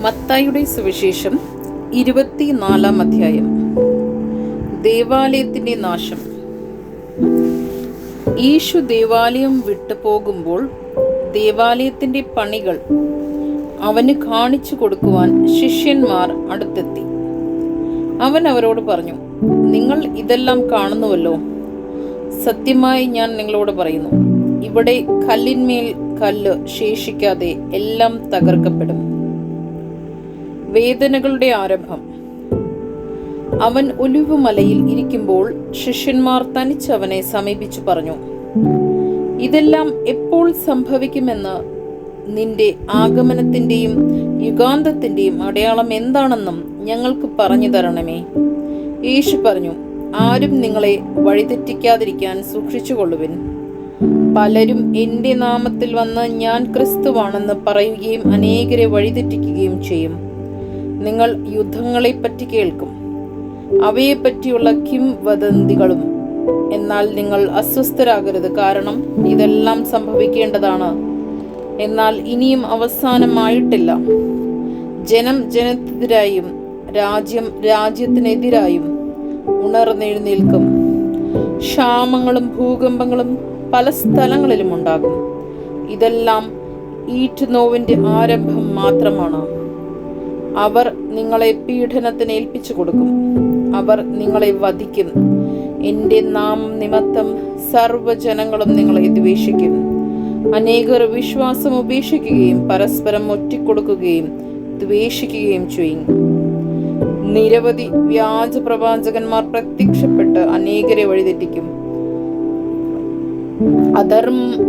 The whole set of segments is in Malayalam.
മത്തായിയുടെ സുവിശേഷം 24 അധ്യായം. ദേവാലയത്തിന്റെ നാശം. യേശു ദേവാലയം വിട്ടു പോകുമ്പോൾ ദേവാലയത്തിന്റെ പണികൾ അവന് കാണിച്ചു കൊടുക്കുവാൻ ശിഷ്യന്മാർ അടുത്തെത്തി. അവൻ അവരോട് പറഞ്ഞു, നിങ്ങൾ ഇതെല്ലാം കാണുന്നുവല്ലോ. സത്യമായി ഞാൻ നിങ്ങളോട് പറയുന്നു, ഇവിടെ കല്ലിന്മേൽ കല്ല് ശേഷിക്കാതെ എല്ലാം തകർക്കപ്പെടും. വേദനകളുടെ ആരംഭം. അവൻ ഒലിവുമലയിൽ ഇരിക്കുമ്പോൾ ശിഷ്യന്മാർ തനിച്ച് അവനെ സമീപിച്ചു പറഞ്ഞു, ഇതെല്ലാം എപ്പോൾ സംഭവിക്കുമെന്ന് നിന്റെ ആഗമനത്തിന്റെയും യുഗാന്തത്തിന്റെയും അടയാളം എന്താണെന്നും ഞങ്ങൾക്ക് പറഞ്ഞു തരണമേ. യേശു പറഞ്ഞു, ആരും നിങ്ങളെ വഴിതെറ്റിക്കാതിരിക്കാൻ സൂക്ഷിച്ചുകൊള്ളുവിൻ. പലരും എൻ്റെ നാമത്തിൽ വന്ന് ഞാൻ ക്രിസ്തുവാണെന്ന് പറയുകയും അനേകരെ വഴിതെറ്റിക്കുകയും ചെയ്യും. നിങ്ങൾ യുദ്ധങ്ങളെപ്പറ്റി കേൾക്കും, അവയെപ്പറ്റിയുള്ള കിംവദന്തികളും. എന്നാൽ നിങ്ങൾ അസ്വസ്ഥരാകരുത്, കാരണം ഇതെല്ലാം സംഭവിക്കേണ്ടതാണ്, എന്നാൽ ഇനിയും അവസാനമായിട്ടില്ല. ജനം ജനത്തിനെതിരായും രാജ്യം രാജ്യത്തിനെതിരായും ഉണർന്നെഴുന്നേൽക്കും. ക്ഷാമങ്ങളും ഭൂകമ്പങ്ങളും പല സ്ഥലങ്ങളിലും ഉണ്ടാകും. ഇതെല്ലാം ഈറ്റുനോവിന്റെ ആരംഭം മാത്രമാണ്. അവർ നിങ്ങളെ പീഡനത്തിന് ഏൽപ്പിച്ചു കൊടുക്കും. അവർ നിങ്ങളെ വധിക്കും. എൻ്റെ നാമം നിമിത്തം സർവ്വജനങ്ങളും നിങ്ങളെ ദ്വേഷിക്കും. അനേകർ വിശ്വാസം ഉപേക്ഷിക്കുകയും പരസ്പരം ഒറ്റിക്കൊടുക്കുകയും ദ്വേഷിക്കുകയും ചെയ്യും. നിരവധി വ്യാജ പ്രവാചകന്മാർ പ്രത്യക്ഷപ്പെട്ട് അനേകരെ വഴിതെറ്റിക്കും. അധർമ്മം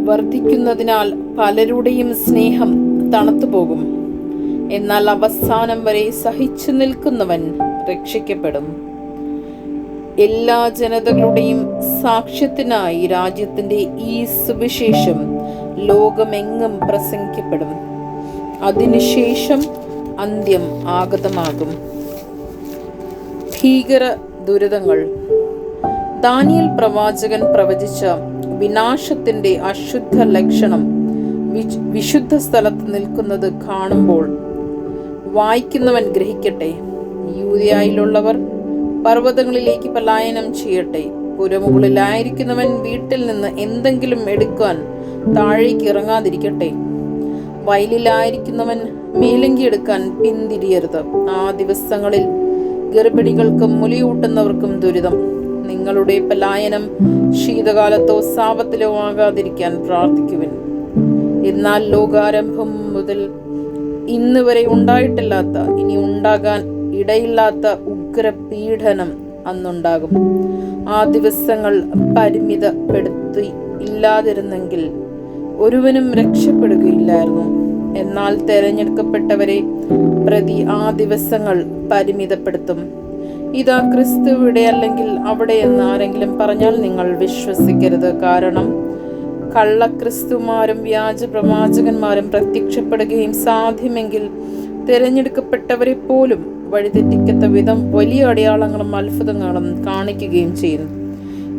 വർദ്ധിക്കുന്നതിനാൽ പലരുടെയും സ്നേഹം തണുത്തുപോകും. എന്നാൽ അവസാനം വരെ സഹിച്ചു നിൽക്കുന്നവൻ രക്ഷിക്കപ്പെടും. എല്ലാ ജനതകളുടെയും സാക്ഷ്യത്തിനായി രാജ്യത്തിന്റെ ഈ സുവിശേഷം ലോകമെങ്ങും പ്രസംഗിക്കപ്പെടും. അതിനുശേഷം അന്ത്യം ആഗതമാകും. ഭീകര ദുരിതങ്ങൾ. ദാനിയേൽ പ്രവാചകൻ പ്രവചിച്ച വിനാശത്തിന്റെ അശുദ്ധ ലക്ഷണം വിശുദ്ധ സ്ഥലത്ത് നിൽക്കുന്നത് കാണുമ്പോൾ വായിക്കുന്നവൻ ഗ്രഹിക്കട്ടെ. യൂദയായിലുള്ളവർ പർവ്വതങ്ങളിലേക്ക് പലായനം ചെയ്യട്ടെ. പുരമുകളിലായിരിക്കുന്നവൻ വീട്ടിൽ നിന്ന് എന്തെങ്കിലും എടുക്കാൻ താഴേക്ക് ഇറങ്ങാതിരിക്കട്ടെ. വയലിലായിരിക്കുന്നവൻ മേലങ്കി എടുക്കാൻ പിന്തിരിയരുത്. ആ ദിവസങ്ങളിൽ ഗർഭിണികൾക്കും മുലയൂട്ടുന്നവർക്കും ദുരിതം. നിങ്ങളുടെ പലായനം ശീതകാലത്തോ സാപത്തിലോ ആകാതിരിക്കാൻ പ്രാർത്ഥിക്കുവിൻ. എന്നാൽ ലോകാരംഭം മുതൽ ഇന്ന് വരെ ഉണ്ടായിട്ടില്ലാത്ത, ഇനി ഉണ്ടാകാൻ ഇടയില്ലാത്ത ഉഗ്രപീഡനം അന്നുണ്ടാകും. ആ ദിവസങ്ങൾ പരിമിതപ്പെടുത്തി ഇല്ലാതിരുന്നെങ്കിൽ ഒരുവനും രക്ഷപ്പെടുകയില്ലായിരുന്നു. എന്നാൽ തെരഞ്ഞെടുക്കപ്പെട്ടവരെ പ്രതി ആ ദിവസങ്ങൾ പരിമിതപ്പെടുത്തും. ഇതാ ക്രിസ്തു ഇവിടെ അല്ലെങ്കിൽ അവിടെ എന്ന് ആരെങ്കിലും പറഞ്ഞാൽ നിങ്ങൾ വിശ്വസിക്കരുത്. കാരണം കള്ളക്രിസ്തുമാരും വ്യാജ പ്രവാചകന്മാരും പ്രത്യക്ഷപ്പെടുകയും സാധ്യമെങ്കിൽ തിരഞ്ഞെടുക്കപ്പെട്ടവരെ പോലും വഴിതെറ്റിക്കത്ത വിധം വലിയ അടയാളങ്ങളും അത്ഭുതങ്ങളും കാണിക്കുകയും ചെയ്യുന്നു.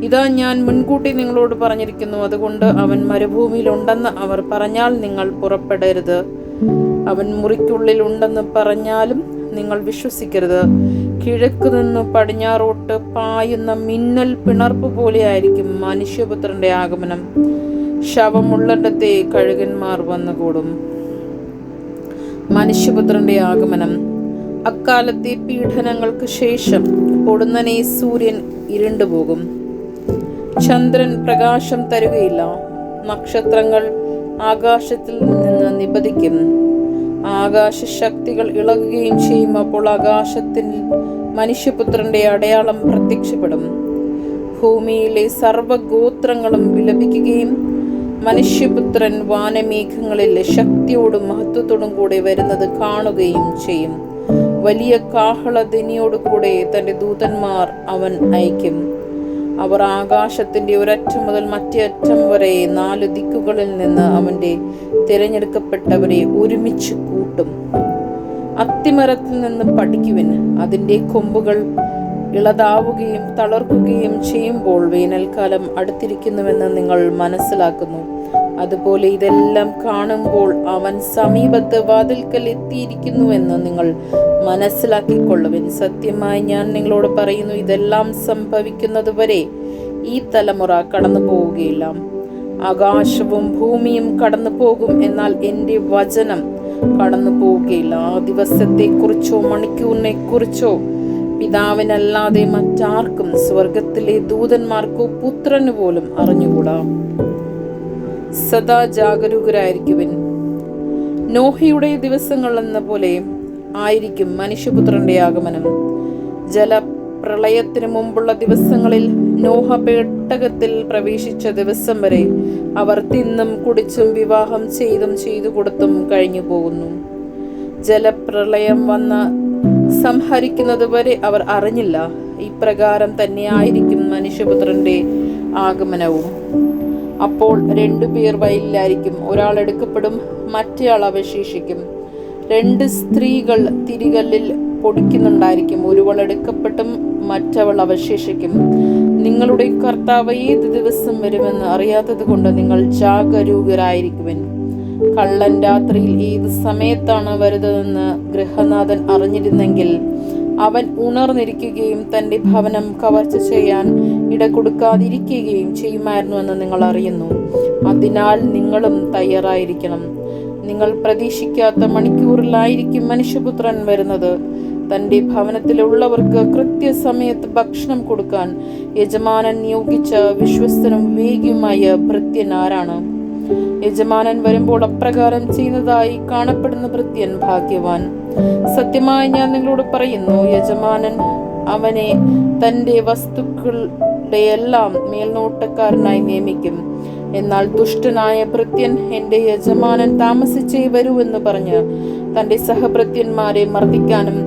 ഇതാ ഞാൻ മുൻകൂട്ടി നിങ്ങളോട് പറഞ്ഞിരിക്കുന്നു. അതുകൊണ്ട് അവൻ മരുഭൂമിയിലുണ്ടെന്ന് അവർ പറഞ്ഞാൽ നിങ്ങൾ പുറപ്പെടരുത്. അവൻ മുറിക്കുള്ളിൽ ഉണ്ടെന്ന് പറഞ്ഞാലും നിങ്ങൾ വിശ്വസിക്കരുത്. കിഴക്ക് നിന്ന് പടിഞ്ഞാറോട്ട് പായുന്ന മിന്നൽ പിണർപ്പ് പോലെയായിരിക്കും മനുഷ്യപുത്രന്റെ ആഗമനം. ശവമുള്ളിടത്തെ കഴുകന്മാർ വന്നുകൂടും. മനുഷ്യപുത്രന്റെ ആഗമനം. അക്കാലത്തെ പീഡനങ്ങൾക്ക് ശേഷം പൊടുന്നനെ സൂര്യൻ ഇരുണ്ടുപോകും. ചന്ദ്രൻ പ്രകാശം തരുകയില്ല. നക്ഷത്രങ്ങൾ ആകാശത്തിൽ നിന്ന് നിപതിക്കും. ആകാശശക്തികൾ ഇളകുകയും ചെയ്യും. അപ്പോൾ ആകാശത്തിൽ മനുഷ്യപുത്രന്റെ അടയാളം പ്രത്യക്ഷപ്പെടും. ഭൂമിയിലെ സർവ്വഗോത്രങ്ങളും വിലപിക്കുകയും മനുഷ്യപുത്രൻ വാനമേഘങ്ങളിൽ ശക്തിയോടും മഹത്വത്തോടും കൂടെ വരുന്നത് കാണുകയും ചെയ്യും. വലിയ കാഹളധ്വനിയോടുകൂടെ തന്റെ ദൂതന്മാർ അവൻ അയക്കും. അവർ ആകാശത്തിന്റെ ഒരറ്റം മുതൽ മറ്റേ അറ്റം വരെ 4 ദിക്കുകളിൽ നിന്ന് അവന്റെ തിരഞ്ഞെടുക്കപ്പെട്ടവരെ ഒരുമിച്ച് കൂട്ടും. അത്തിമരത്തിൽ നിന്ന് പഠിക്കുവിൻ. അതിന്റെ കൊമ്പുകൾ ഇളതാവുകയും തളർക്കുകയും ചെയ്യുമ്പോൾ വേനൽക്കാലം അടുത്തിരിക്കുന്നുവെന്ന് നിങ്ങൾ മനസ്സിലാക്കുന്നു. അതുപോലെ ഇതെല്ലാം കാണുമ്പോൾ അവൻ സമീപത്ത് വാതിൽക്കൽ എത്തിയിരിക്കുന്നുവെന്ന് നിങ്ങൾ മനസ്സിലാക്കിക്കൊള്ളുവിൻ. സത്യമായി ഞാൻ നിങ്ങളോട് പറയുന്നു, ഇതെല്ലാം സംഭവിക്കുന്നതുവരെ ഈ തലമുറ കടന്നു പോവുകയില്ല. ആകാശവും ഭൂമിയും കടന്നു പോകും, എന്നാൽ എൻ്റെ വചനം കടന്നു പോവുകയില്ല. ആ ദിവസത്തെക്കുറിച്ചോ മണിക്കൂറിനെ കുറിച്ചോ പിതാവിനല്ലാതെ മറ്റാർക്കും, സ്വർഗത്തിലെ ദൂതന്മാർക്കോ പുത്രന് പോലും അറിഞ്ഞുകൂടാ. സദാ ജാഗരൂകരായിരിക്കുവിൻ. നോഹയുടെ ദിവസങ്ങൾ എന്ന പോലെ ആയിരിക്കും മനുഷ്യപുത്രന്റെ ആഗമനം. ജലപ്രളയത്തിന് മുമ്പുള്ള ദിവസങ്ങളിൽ നോഹ പേട്ടകത്തിൽ പ്രവേശിച്ച ദിവസം വരെ അവർ തിന്നും കുടിച്ചും വിവാഹം ചെയ്തു കൊടുത്തും കഴിഞ്ഞു പോകുന്നു. ജലപ്രളയം വന്ന് സംഹരിക്കുന്നത് വരെ അവർ അറിഞ്ഞില്ല. ഇപ്രകാരം തന്നെ ആയിരിക്കും മനുഷ്യപുത്രന്റെ ആഗമനവും. അപ്പോൾ 2 പേർ വയലിലായിരിക്കും, ഒരാൾ എടുക്കപ്പെടും, മറ്റേയാൾ അവശേഷിക്കും. 2 സ്ത്രീകൾ തിരികല്ലിൽ പൊടിക്കുന്നുണ്ടായിരിക്കും, ഒരുവൾ എടുക്കപ്പെട്ടും മറ്റവൾ അവശേഷിക്കും. നിങ്ങളുടെ കർത്താവ് ഏത് ദിവസം വരുമെന്ന് അറിയാത്തത് കൊണ്ട് നിങ്ങൾ ജാഗരൂകരായിരിക്കുവിൻ. കള്ളൻ രാത്രിയിൽ ഏത് സമയത്താണ് വരുന്നതെന്ന് ഗൃഹനാഥൻ അറിഞ്ഞിരുന്നെങ്കിൽ അവൻ ഉണർന്നിരിക്കുകയും തൻ്റെ ഭവനം കവർച്ച ചെയ്യാൻ ഇടകൊടുക്കാതിരിക്കുകയും ചെയ്യുമായിരുന്നുവെന്ന് നിങ്ങൾ അറിയുന്നു. അതിനാൽ നിങ്ങളും തയ്യാറായിരിക്കണം. നിങ്ങൾ പ്രതീക്ഷിക്കാത്ത മണിക്കൂറിലായിരിക്കും മനുഷ്യപുത്രൻ വരുന്നത്. തൻ്റെ ഭവനത്തിലുള്ളവർക്ക് കൃത്യസമയത്ത് ഭക്ഷണം കൊടുക്കാൻ യജമാനൻ നിയോഗിച്ച വിശ്വസ്തനും വേഗിയുമായ ഭൃത്യൻ ആരാണ്? യജമാനൻ വരുമ്പോൾ അപ്രകാരം ചെയ്യുന്നതായി കാണപ്പെടുന്ന ഭൃത്യൻ ഭാഗ്യവാൻ. സത്യമായി ഞാൻ നിങ്ങളോട് പറയുന്നു, യജമാനൻ അവനെ തൻ്റെ വസ്തുക്കളുടെ എല്ലാം മേൽനോട്ടക്കാരനായി നിയമിക്കും. എന്നാൽ ദുഷ്ടനായ ഭൃത്യൻ, എൻ്റെ യജമാനൻ താമസിച്ചേ വരുവെന്ന് പറഞ്ഞ് തൻ്റെ സഹഭൃത്യന്മാരെ മർദ്ദിക്കാനും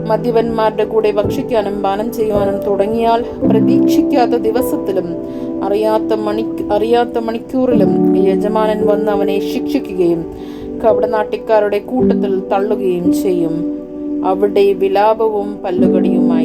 മദ്യപന്മാരുടെ കൂടെ ഭക്ഷിക്കാനും പാനം ചെയ്യുവാനും തുടങ്ങിയാൽ പ്രതീക്ഷിക്കാത്ത ദിവസത്തിലും അറിയാത്ത മണിക്കൂറിലും യജമാനൻ വന്ന് അവനെ ശിക്ഷിക്കുകയും കപടനാട്യക്കാരുടെ കൂട്ടത്തിൽ തള്ളുകയും ചെയ്യും. അവിടെ വിലാപവും പല്ലുകടിയുമായി.